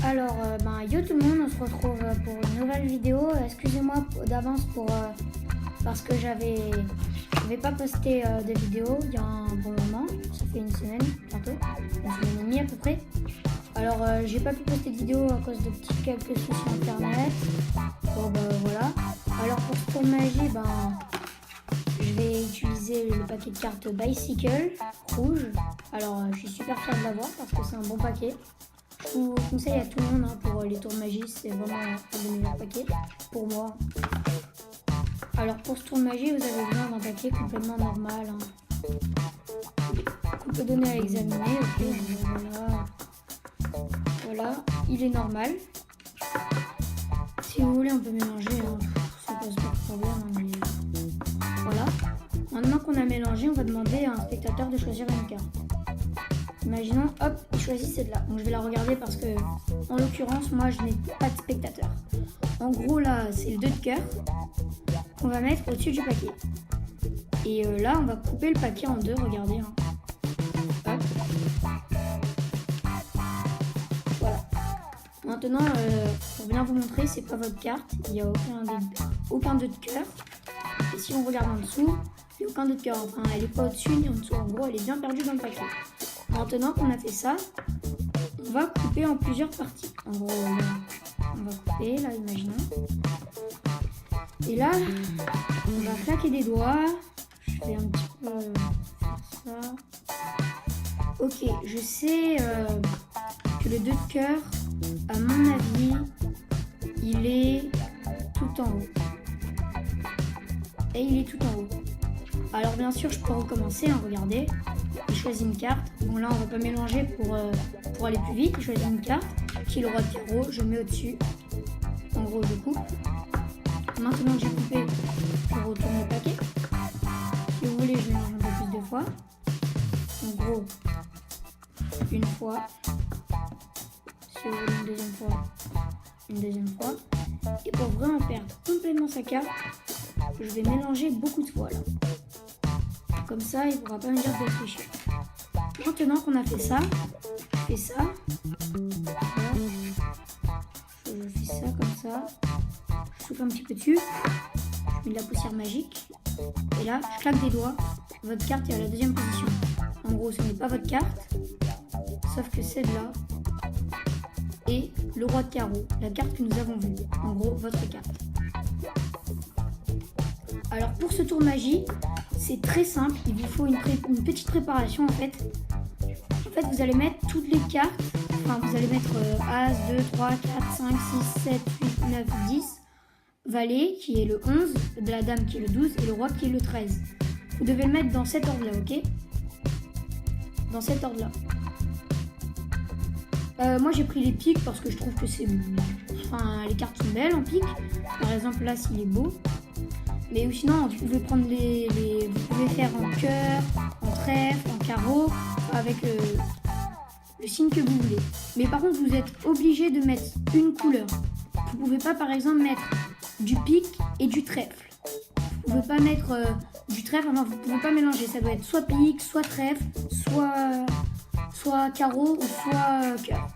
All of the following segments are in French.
Alors, yo tout le monde, on se retrouve pour une nouvelle vidéo. Excusez-moi d'avance parce que j'avais pas posté de vidéo il y a un bon moment. Ça fait une semaine bientôt, une semaine et demie à peu près. Alors, j'ai pas pu poster de vidéo à cause de quelques soucis internet. Bon voilà. Alors pour ce tour de magie, je vais utiliser le paquet de cartes Bicycle rouge. Alors, je suis super fière de l'avoir parce que c'est un bon paquet. Je vous conseille à tout le monde pour les tours de magie, c'est vraiment un des meilleurs paquets pour moi. Alors pour ce tour de magie, vous avez besoin d'un paquet complètement normal qu'on peut donner à examiner. Ok, voilà, il est normal. Si vous voulez, on peut mélanger, ça pose pas de problème. Mais voilà. Maintenant qu'on a mélangé, on va demander à un spectateur de choisir une carte. Imaginons, hop, il choisit celle-là. Donc je vais la regarder parce que, en l'occurrence, moi je n'ai pas de spectateur. En gros, là, c'est le 2 de cœur qu'on va mettre au-dessus du paquet. Et là, on va couper le paquet en deux, regardez. Hop. Voilà. Maintenant, pour bien vous montrer, c'est pas votre carte. Il n'y a aucun 2 de cœur. Et si on regarde en dessous, il n'y a aucun 2 de cœur. Enfin, elle n'est pas au-dessus ni en dessous. En gros, elle est bien perdue dans le paquet. Maintenant qu'on a fait ça, on va couper en plusieurs parties. En gros, on va couper, là, imaginons. Et là, on va claquer des doigts. Je vais un petit peu faire ça. Ok, je sais que le 2 de cœur, à mon avis, il est tout en haut. Et il est tout en haut. Alors bien sûr, je peux recommencer, regardez. Je choisis une carte. Bon là, on va pas mélanger pour aller plus vite. Je choisis une carte qui est le roi de carreau. Je mets au-dessus. En gros, je coupe. Maintenant que j'ai coupé, je retourne le paquet. Si vous voulez, je mélange un peu plus de fois. En gros, une fois. Si vous voulez une deuxième fois, une deuxième fois. Et pour vraiment perdre complètement sa carte, je vais mélanger beaucoup de fois là. Comme ça, il ne pourra pas me dire de réfléchir. Maintenant qu'on a fait ça, je fais ça. Voilà. Je fais ça comme ça. Je souffle un petit peu dessus. Je mets de la poussière magique. Et là, je claque des doigts. Votre carte est à la deuxième position. En gros, ce n'est pas votre carte. Sauf que celle-là est le roi de carreau. La carte que nous avons vue. En gros, votre carte. Alors pour ce tour de magie, c'est très simple, il vous faut une petite préparation en fait. En fait, vous allez mettre toutes les cartes, enfin vous allez mettre As, 2, 3, 4, 5, 6, 7, 8, 9, 10, Valet qui est le 11, de la Dame qui est le 12 et le Roi qui est le 13. Vous devez le mettre dans cet ordre-là, ok? Dans cet ordre-là. Moi j'ai pris les piques parce que je trouve que c'est... Enfin, les cartes sont belles en pique. Par exemple là, s'il est beau. Mais sinon, vous pouvez prendre vous pouvez faire en cœur, en trèfle, en carreau, avec le signe que vous voulez. Mais par contre, vous êtes obligé de mettre une couleur. Vous pouvez pas, par exemple, mettre du pique et du trèfle. Vous pouvez pas mettre du trèfle, enfin, vous pouvez pas mélanger. Ça doit être soit pique, soit trèfle, soit carreau ou soit cœur.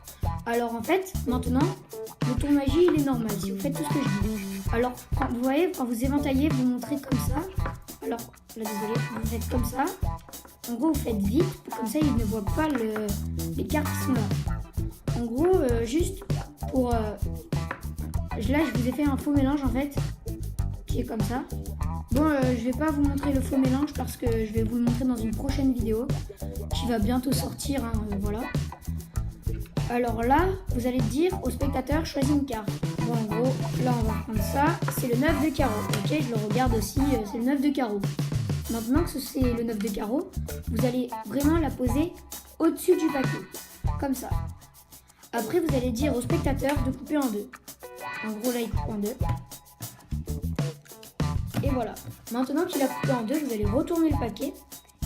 Alors en fait, maintenant, le tour de magie, il est normal si vous faites tout ce que je dis. Alors, vous voyez, quand vous éventaillez, vous montrez comme ça. Alors, là, désolé, vous faites comme ça. En gros, vous faites vite, comme ça, ils ne voient pas les cartes qui sont là. En gros, juste pour... là, je vous ai fait un faux mélange, en fait, qui est comme ça. Bon, je vais pas vous montrer le faux mélange parce que je vais vous le montrer dans une prochaine vidéo qui va bientôt sortir, voilà. Alors là, vous allez dire au spectateur, choisis une carte. Bon, en gros, là, on va prendre ça. C'est le 9 de carreau. Ok, je le regarde aussi, c'est le 9 de carreau. Maintenant que c'est le 9 de carreau, vous allez vraiment la poser au-dessus du paquet. Comme ça. Après, vous allez dire au spectateur de couper en deux. En gros, là, il coupe en deux. Et voilà. Maintenant qu'il a coupé en deux, vous allez retourner le paquet.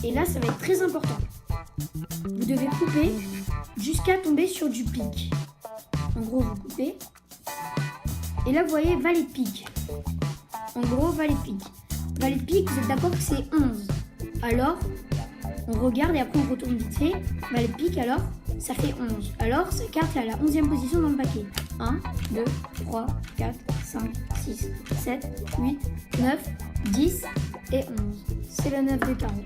Et là, ça va être très important. Vous devez couper jusqu'à tomber sur du pique. En gros, vous coupez. Et là, vous voyez, valet de pique. En gros, valet de pique. Valet de pique, vous êtes d'accord que c'est 11. Alors, on regarde et après on retourne vite fait. Valet de pique, alors, ça fait 11. Alors, sa carte est à la 11e position dans le paquet. 1, 2, 3, 4, 5, 6, 7, 8, 9, 10 et 11. C'est le 9 de carreau.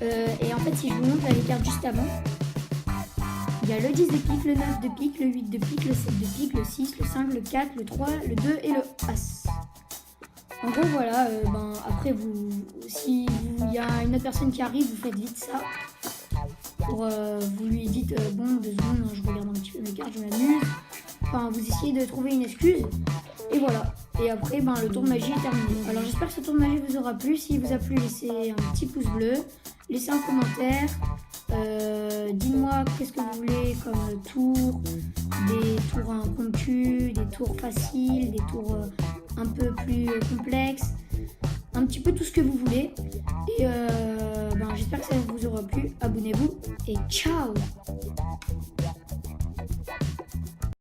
Et en fait, si je vous montre les cartes juste avant, il y a le 10 de pique, le 9 de pique, le 8 de pique, le 7 de pique, le 6, le 5, le 4, le 3, le 2 et le As. En gros, voilà, après, si il y a une autre personne qui arrive, vous faites vite ça. Vous lui dites, bon, 2 secondes, je regarde un petit peu mes cartes, je m'amuse. Enfin, vous essayez de trouver une excuse. Et voilà. Et après, le tour de magie est terminé. Alors, j'espère que ce tour de magie vous aura plu. S'il vous a plu, laissez un petit pouce bleu. Laissez un commentaire. Dites-moi qu'est-ce que vous voulez comme tour. Des tours impromptus, des tours faciles, des tours un peu plus complexes. Un petit peu tout ce que vous voulez. Et j'espère que ça vous aura plu. Abonnez-vous et ciao!